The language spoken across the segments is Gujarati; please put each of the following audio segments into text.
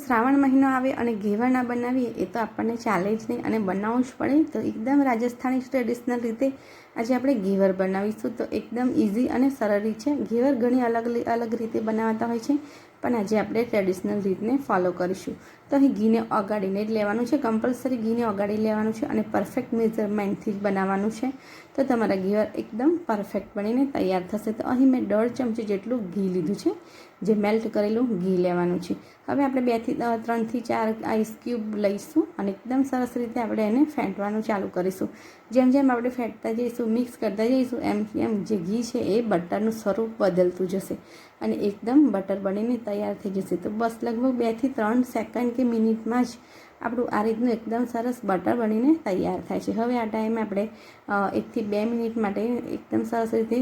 શ્રાવણ મહિનો આવે અને ઘેવર ના બનાવીએ એ તો આપણને ચાલે જ નહીં અને બનાવવું જ પડે. તો એકદમ રાજસ્થાની ટ્રેડિશનલ રીતે આજે આપણે ઘેવર બનાવીશું. તો એકદમ ઇઝી અને સરળ રીત છે. ઘેવર ઘણી અલગ રીતે બનાવતા હોય છે, પણ આજે આપણે ટ્રેડિશનલ રીતને ફોલો કરીશું. તો અહીં ઘીને ઓગાળીને જ લેવાનું છે, કમ્પલસરી ઘીને ઓગાળી લેવાનું છે અને પરફેક્ટ મેઝરમેન્ટથી જ બનાવવાનું છે. તો તમારા ઘેવર એકદમ પરફેક્ટ બનીને તૈયાર થશે. તો અહીં મેં 1.5 ચમચી જેટલું ઘી લીધું છે, જે મેલ્ટ કરેલું ઘી લેવાનું છે. હવે આપણે 3 થી 4 આઈસ ક્યુબ લઈશું અને એકદમ સરસ રીતે આપણે એને ફેંટવાનું ચાલુ કરીશું. જેમ જેમ આપણે ફેંટતા જઈશું, મિક્સ કરતા જઈશું, એમ જે ઘી છે એ બટરનું સ્વરૂપ બદલતું જશે અને એકદમ બટર બનીને તૈયાર થઈ જશે. તો બસ લગભગ 2 થી 3 સેકન્ડ કે મિનિટમાં જ આપણું આ રીતનું એકદમ સરસ બટર બનીને તૈયાર થાય છે. હવે આ ટાઈમે આપણે 1 થી 2 મિનિટ માટે એકદમ સરસ રીતે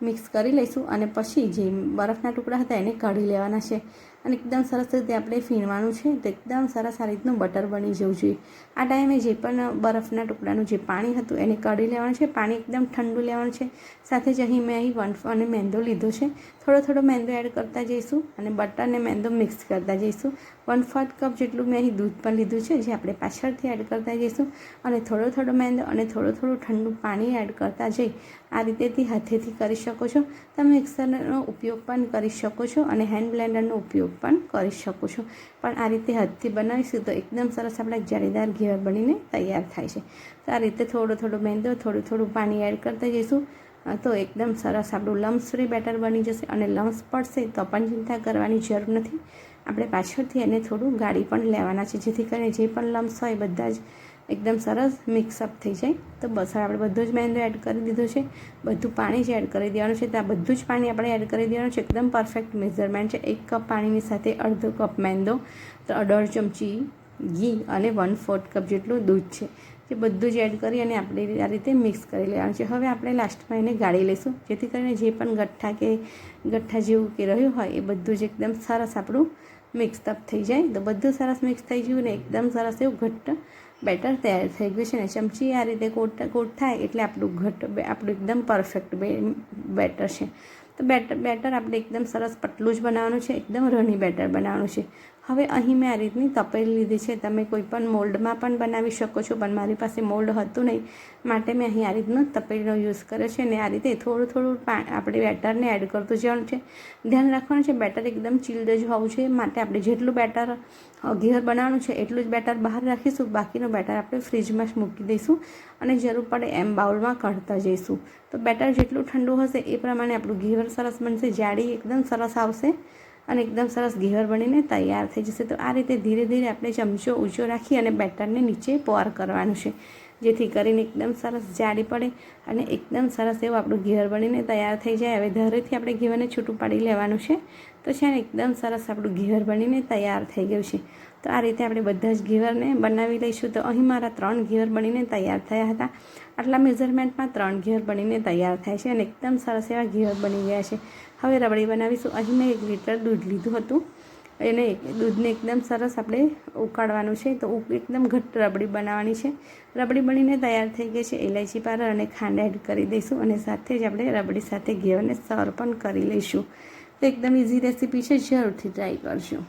મિક્સ કરી લઈશું અને પછી જે બરફના ટુકડા હતા એને કાઢી લેવાના છે અને એકદમ સરસ રીતે આપણે ફીણવાનું છે. તો એકદમ સરસ આ રીતનું બટર બની જવું જોઈએ. આ ટાઈમે જે પણ બરફના ટુકડાનું જે પાણી હતું એને કાઢી લેવાનું છે. પાણી એકદમ ઠંડુ લેવાનું છે. સાથે જ અહીં મેં 1 મેંદો લીધો છે. થોડો મેંદો એડ કરતા જઈશું અને બટર અને મેંદો મિક્સ કરતા જઈશું. 1/4 કપ જેટલું મેં અહીં દૂધ પણ લીધું છે, જે આપણે પાછળથી એડ કરતા જઈશું અને થોડો મેંદો અને થોડું ઠંડુ પાણી એડ કરતા જઈ આ રીતેથી હાથેથી કરી શકો છો. તમે મિક્સરનો ઉપયોગ પણ કરી શકો છો અને હેન્ડ બ્લેન્ડરનો ઉપયોગ પણ કરી શકો છો, પણ આ રીતે હાથથી બનાવીશું તો એકદમ સરસ આપણે જાળીદાર ઘેવર બનીને તૈયાર થાય છે. તો આ રીતે થોડો મેંદો થોડું પાણી એડ કરતા જઈશું તો એકદમ સરસ આપણું લમ્સ ફ્રી બેટર બની જશે. અને લમ્સ પડશે તો પણ ચિંતા કરવાની જરૂર નથી. આપણે પાછળથી એને થોડું ગાળી પણ લેવાના છે, જેથી કરીને જે પણ લમ્સ હોય બધા જ એકદમ સરસ મિક્સઅપ થઈ જાય. તો બસ આપણે બધો જ મેંદો એડ કરી દીધો છે, બધું પાણી જ એડ કરી દેવાનું છે. તો આ બધું જ પાણી આપણે એડ કરી દેવાનું છે. એકદમ પરફેક્ટ મેઝરમેન્ટ છે. 1 કપ પાણીની સાથે અડધો કપ મેંદો, 1.5 ચમચી ઘી અને 1/4 કપ જેટલું દૂધ છે, જે બધું જ એડ કરી અને આપણે આ રીતે મિક્સ કરી લેવાનું છે. હવે આપણે લાસ્ટમાં એને ગાળી લઈશું, જેથી કરીને જે પણ ગઠ્ઠા જેવું કે રહ્યું હોય એ બધું જ એકદમ સરસ આપણું મિક્સઅપ થઈ જાય. તો બધું સરસ મિક્સ થઈ ગયું ને એકદમ સરસ એવું ઘટ્ટ બેટર તૈયાર થઈ ગયું છે. ને ચમચી આ રીતે કોટ થાય એટલે આપણું એકદમ પરફેક્ટ બેટર છે. તો બેટર આપણે એકદમ સરસ પતલું જ બનાવવાનું છે, એકદમ રની બેટર બનાવવાનું છે. હવે અહીં મેં આ રીતની તપેલી લીધી છે. તમે કોઈ પણ મોલ્ડમાં પણ બનાવી શકો છો, પણ મારી પાસે મોલ્ડ હતું નહીં માટે મેં અહીં આ રીતનો તપેલીનો યુઝ કર્યો છે. ને આ રીતે થોડું આપણે બેટરને એડ કરતું જવાનું છે. ધ્યાન રાખવાનું છે બેટર એકદમ ચીલ્ડ જ હોવું છે, માટે આપણે જેટલું બેટર ઘેવર બનાવવાનું છે એટલું જ બેટર બહાર રાખીશું, બાકીનું બેટર આપણે ફ્રીજમાં જ મૂકી દઈશું અને જરૂર પડે એમ બાઉલમાં કાઢતા જઈશું. તો બેટર જેટલું ઠંડુ હશે એ પ્રમાણે આપણું ઘેવર સરસ બનશે, જાડી એકદમ સરસ આવશે અને એકદમ સરસ ઘેવર બનીને તૈયાર થઈ જશે. તો આ રીતે ધીરે આપણે ચમચો ઊંચો રાખી અને બેટરને નીચે પોર કરવાનું છે, જેથી કરીને એકદમ સરસ જાડી પડે અને એકદમ સરસ એવું આપણું ઘેવર બનીને તૈયાર થઈ જાય. હવે ધારેથી આપણે ઘેવરને છૂટું પાડી લેવાનું છે. તો છે ને એકદમ સરસ આપણું ઘેવર બનીને તૈયાર થઈ ગયું છે. તો આ રીતે આપણે બધા જ ઘેવરને બનાવી લઈશું. તો અહીં મારા 3 ઘેવર બનીને તૈયાર થયા હતા. આટલા મેઝરમેન્ટમાં 3 ઘેવર બનીને તૈયાર થાય છે અને એકદમ સરસ એવા ઘેવર બની ગયા છે. હવે રબડી બનાવીશું. અહીં મેં 1 લીટર દૂધ લીધું હતું, એને દૂધને એકદમ સરસ આપણે ઉકાળવાનું છે. તો એકદમ ઘટ્ટ રબડી બનાવવાની છે. રબડી બનીને તૈયાર થઈ ગઈ છે. ઇલાયચી પાવડર અને ખાંડ એડ કરી દઈશું અને સાથે જ આપણે રબડી સાથે ઘેવરને સર્વ પણ કરી લઈશું. તો એકદમ ઇઝી રેસીપી છે, જરૂરથી ટ્રાય કરજો.